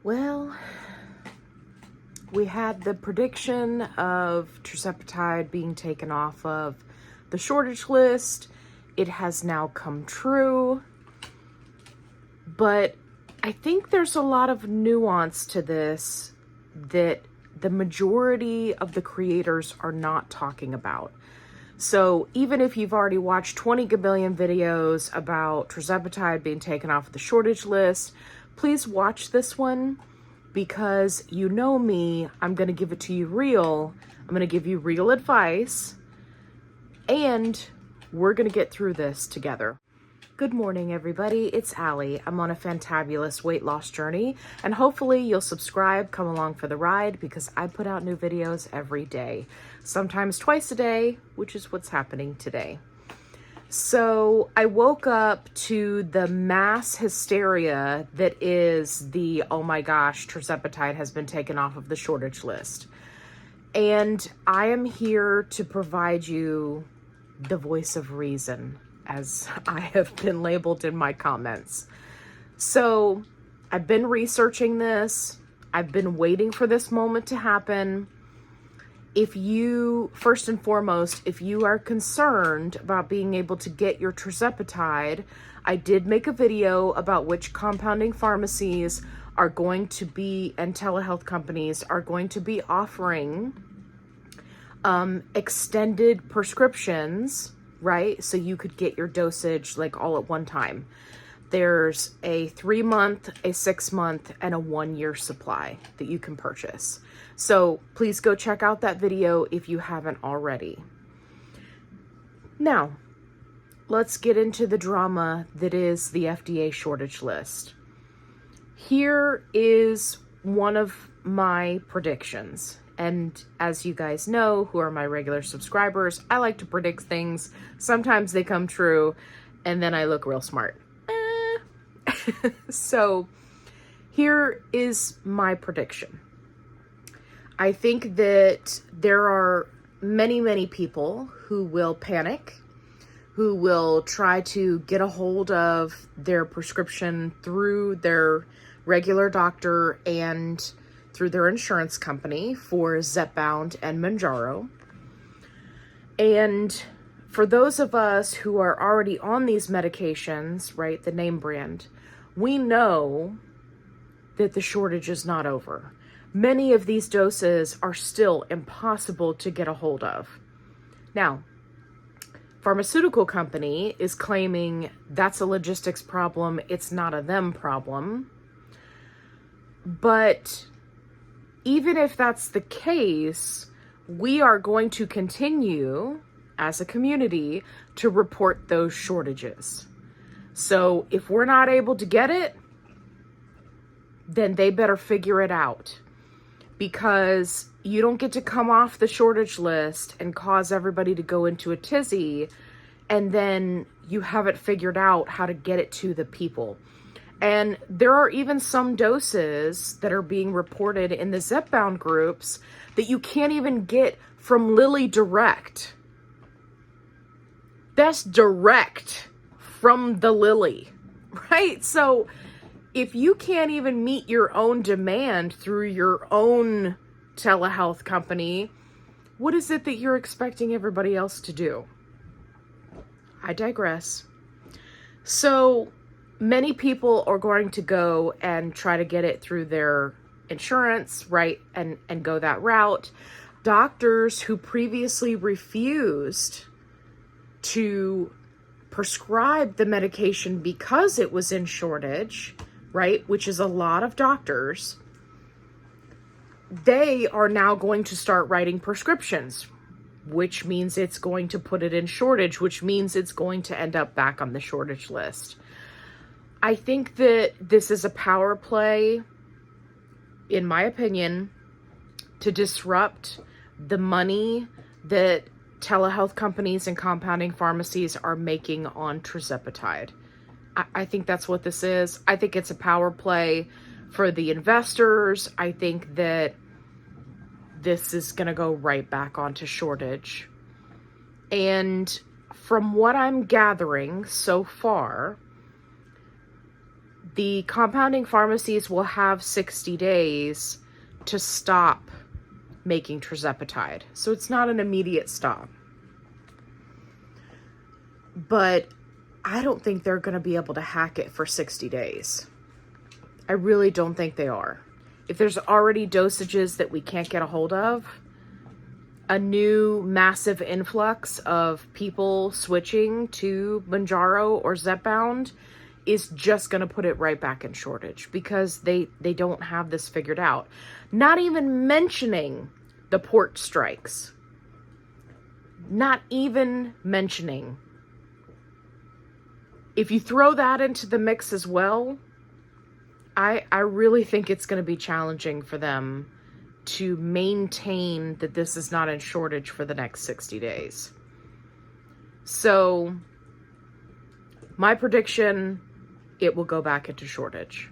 Well, we had the prediction of Tirzepatide being taken off of the shortage list. It has now come true. But I think there's a lot of nuance to this that the majority of the creators are not talking about. So even if you've already watched 20 gabillion videos about Tirzepatide being taken off the shortage list, please watch this one, because you know me, I'm going to give it to you real. I'm going to give you real advice, and we're going to get through this together. Good morning, everybody. It's Allie. I'm on a fantabulous weight loss journey, and hopefully you'll subscribe, come along for the ride, because I put out new videos every day, sometimes twice a day, which is what's happening today. So I woke up to the mass hysteria that is the, oh my gosh, Tirzepatide has been taken off of the shortage list. And I am here to provide you the voice of reason, as I have been labeled in my comments. So I've been researching this. I've been waiting for this moment to happen. If you, first and foremost, if you are concerned about being able to get your Tirzepatide, I did make a video about which compounding pharmacies are going to be, and telehealth companies are going to be offering extended prescriptions, right? So you could get your dosage like all at one time. There's a 3-month, a 6-month, and a 1-year supply that you can purchase. So please go check out that video if you haven't already. Now, let's get into the drama that is the FDA shortage list. Here is one of my predictions. And as you guys know, who are my regular subscribers, I like to predict things. Sometimes they come true, and then I look real smart. So here is my prediction. I think that there are many, many people who will panic, who will try to get a hold of their prescription through their regular doctor and through their insurance company for Zepbound and Mounjaro. And for those of us who are already on these medications, right, the name brand, we know that the shortage is not over. Many of these doses are still impossible to get a hold of. Now, pharmaceutical company is claiming that's a logistics problem, it's not a them problem. But even if that's the case, we are going to continue as a community to report those shortages. So if we're not able to get it, then they better figure it out, because you don't get to come off the shortage list and cause everybody to go into a tizzy, and then you haven't figured out how to get it to the people. And there are even some doses that are being reported in the Zepbound groups that you can't even get from Lilly direct. That's direct from the Lilly, right? So if you can't even meet your own demand through your own telehealth company, what is it that you're expecting everybody else to do? I digress. So many people are going to go and try to get it through their insurance, right? And go that route. Doctors who previously refused to prescribe the medication because it was in shortage, right? Which is a lot of doctors. They are now going to start writing prescriptions, which means it's going to put it in shortage, which means it's going to end up back on the shortage list. I think that this is a power play, in my opinion, to disrupt the money that telehealth companies and compounding pharmacies are making on Tirzepatide. I think that's what this is. I think it's a power play for the investors. I think that this is going to go right back onto shortage. And from what I'm gathering so far, The compounding pharmacies will have 60 days to stop making tirzepatide. So it's not an immediate stop. But I don't think they're going to be able to hack it for 60 days. I really don't think they are. If there's already dosages that we can't get a hold of, a new massive influx of people switching to Mounjaro or Zepbound is just going to put it right back in shortage because they don't have this figured out. Not even mentioning the port strikes. Not even mentioning. If you throw that into the mix as well, I really think it's going to be challenging for them to maintain that this is not in shortage for the next 60 days. So my prediction, it will go back into shortage.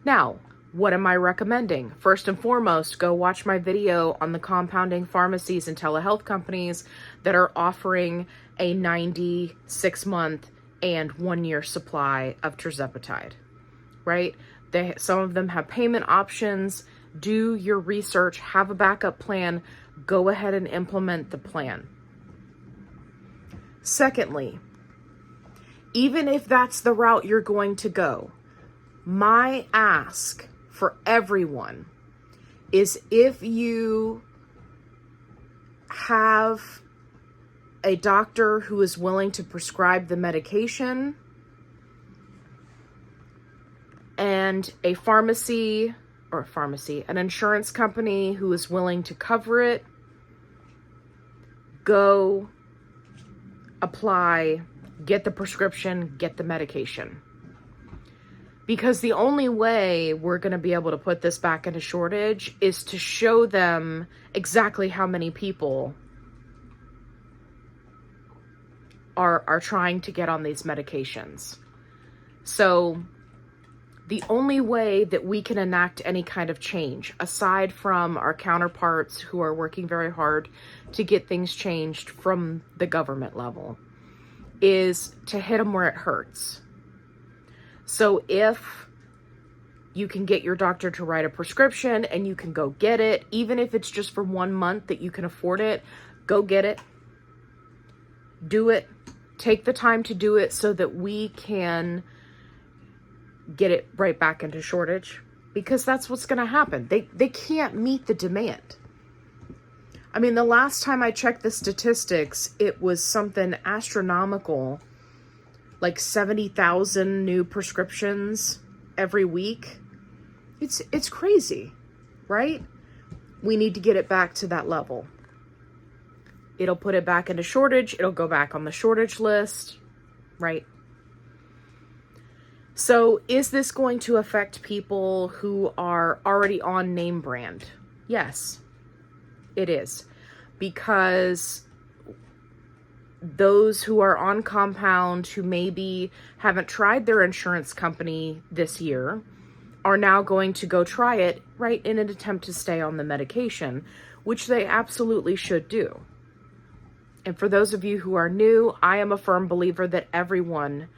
Now, what am I recommending? First and foremost, go watch my video on the compounding pharmacies and telehealth companies that are offering a 96-month and 1-year supply of Tirzepatide, right? Some of them have payment options. Do your research, have a backup plan, go ahead and implement the plan. Secondly, even if that's the route you're going to go, my ask for everyone is if you have a doctor who is willing to prescribe the medication and an insurance company who is willing to cover it, go apply, get the prescription, get the medication. Because the only way we're going to be able to put this back into shortage is to show them exactly how many people are trying to get on these medications. So the only way that we can enact any kind of change, aside from our counterparts who are working very hard to get things changed from the government level, is to hit them where it hurts. So if you can get your doctor to write a prescription and you can go get it, even if it's just for 1 month that you can afford it, go get it. Do it. Take the time to do it so that we can get it right back into shortage, because that's what's going to happen. They can't meet the demand. I mean, the last time I checked the statistics, it was something astronomical, like 70,000 new prescriptions every week. It's crazy, right? We need to get it back to that level. It'll put it back into shortage. It'll go back on the shortage list, right? So is this going to affect people who are already on name brand? Yes, it is. Because those who are on compound, who maybe haven't tried their insurance company this year, are now going to go try it, right, in an attempt to stay on the medication, which they absolutely should do. And for those of you who are new, I am a firm believer that everyone,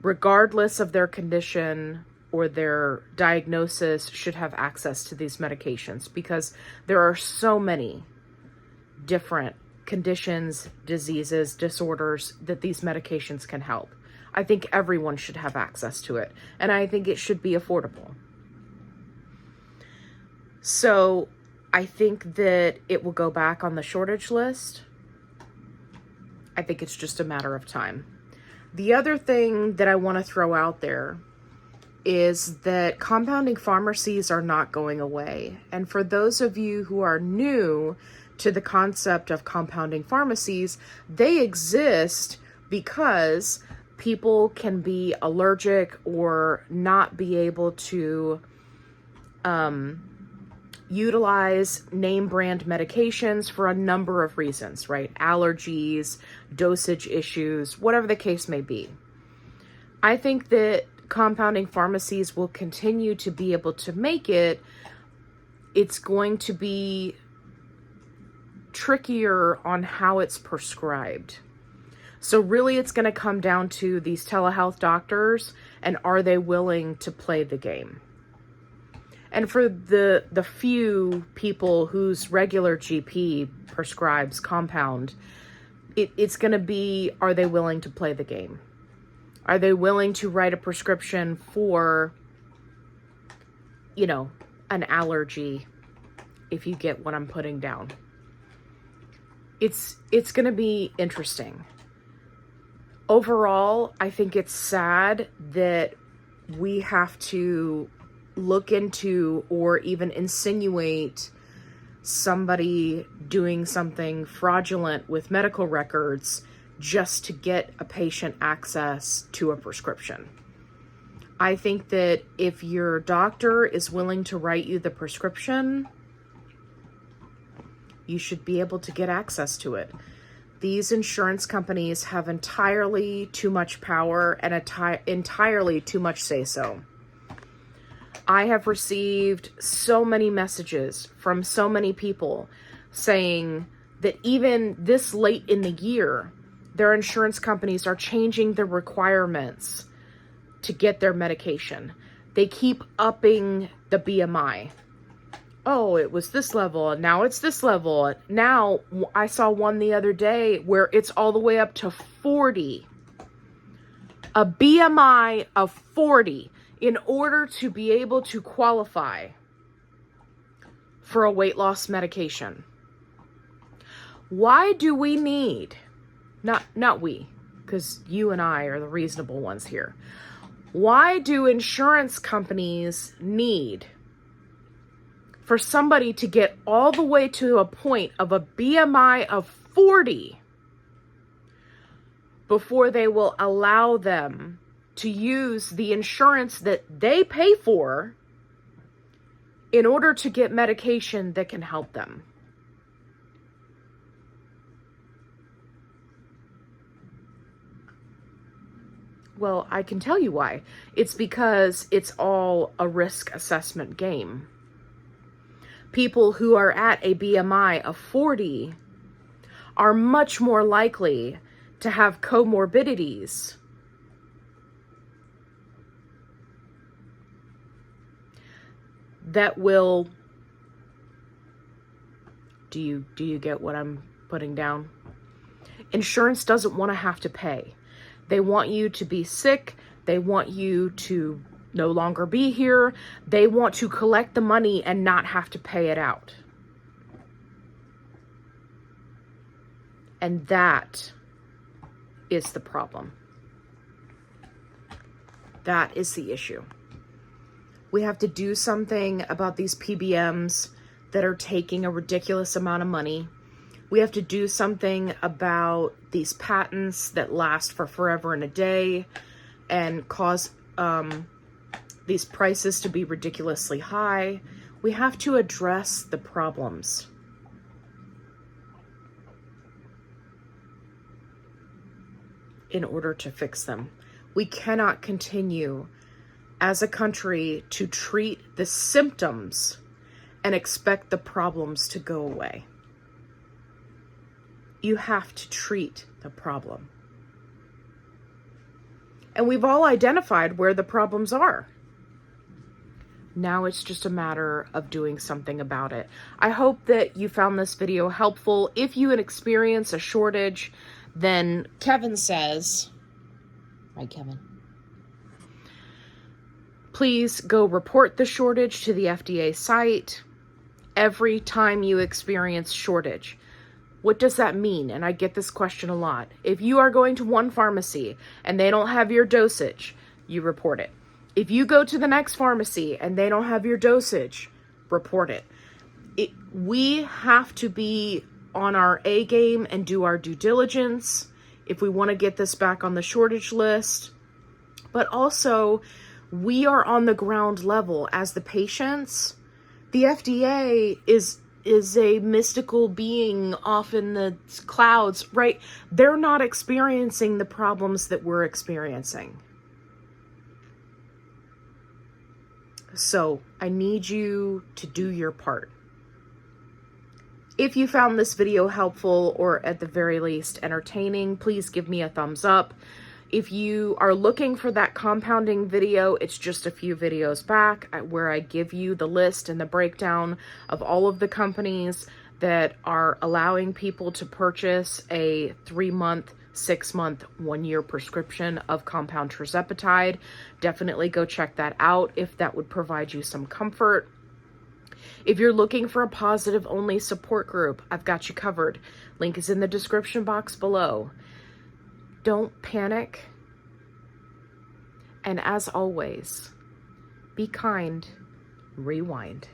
regardless of their condition or their diagnosis, should have access to these medications, because there are so many different conditions, diseases, disorders that these medications can help. I think everyone should have access to it, and I think it should be affordable. So I think that it will go back on the shortage list. I think it's just a matter of time. The other thing that I want to throw out there is that compounding pharmacies are not going away. And for those of you who are new to the concept of compounding pharmacies, they exist because people can be allergic or not be able to utilize name brand medications for a number of reasons, right? Allergies, dosage issues, whatever the case may be. I think that compounding pharmacies will continue to be able to make it. It's going to be trickier on how it's prescribed. So really it's going to come down to these telehealth doctors and are they willing to play the game? And for the few people whose regular GP prescribes compound, it's going to be, are they willing to play the game? Are they willing to write a prescription for, you know, an allergy, if you get what I'm putting down? It's going to be interesting. Overall, I think it's sad that we have to look into or even insinuate somebody doing something fraudulent with medical records just to get a patient access to a prescription. I think that if your doctor is willing to write you the prescription, you should be able to get access to it. These insurance companies have entirely too much power and entirely too much say-so. I have received so many messages from so many people saying that even this late in the year, their insurance companies are changing the requirements to get their medication. They keep upping the BMI. Oh, it was this level, and now it's this level. Now, I saw one the other day where it's all the way up to 40. A BMI of 40 in order to be able to qualify for a weight loss medication. Why do we need, not we, because you and I are the reasonable ones here. Why do insurance companies need for somebody to get all the way to a point of a BMI of 40 before they will allow them to use the insurance that they pay for in order to get medication that can help them? Well, I can tell you why. It's because it's all a risk assessment game. People who are at a BMI of 40 are much more likely to have comorbidities that will, do you get what I'm putting down? Insurance doesn't want to have to pay. They want you to be sick. They want you to no longer be here. They want to collect the money and not have to pay it out. And that is the problem. That is the issue. We have to do something about these PBMs that are taking a ridiculous amount of money. We have to do something about these patents that last for forever and a day and cause these prices to be ridiculously high. We have to address the problems. In order to fix them. We cannot continue as a country to treat the symptoms and expect the problems to go away. You have to treat the problem. And we've all identified where the problems are. Now it's just a matter of doing something about it. I hope that you found this video helpful. If you experience a shortage, then Kevin says, right, Kevin? Please go report the shortage to the FDA site every time you experience shortage. What does that mean? And I get this question a lot. If you are going to one pharmacy and they don't have your dosage, you report it. If you go to the next pharmacy and they don't have your dosage, report it. We have to be on our A game and do our due diligence if we want to get this back on the shortage list. But also, we are on the ground level as the patients. The FDA is a mystical being off in the clouds, right? They're not experiencing the problems that we're experiencing. So I need you to do your part. If you found this video helpful or at the very least entertaining, please give me a thumbs up. If you are looking for that compounding video, it's just a few videos back where I give you the list and the breakdown of all of the companies that are allowing people to purchase a 3-month, 6-month, 1-year prescription of compound tirzepatide. Definitely go check that out if that would provide you some comfort. If you're looking for a positive-only support group, I've got you covered. Link is in the description box below. Don't panic. And as always, be kind, rewind.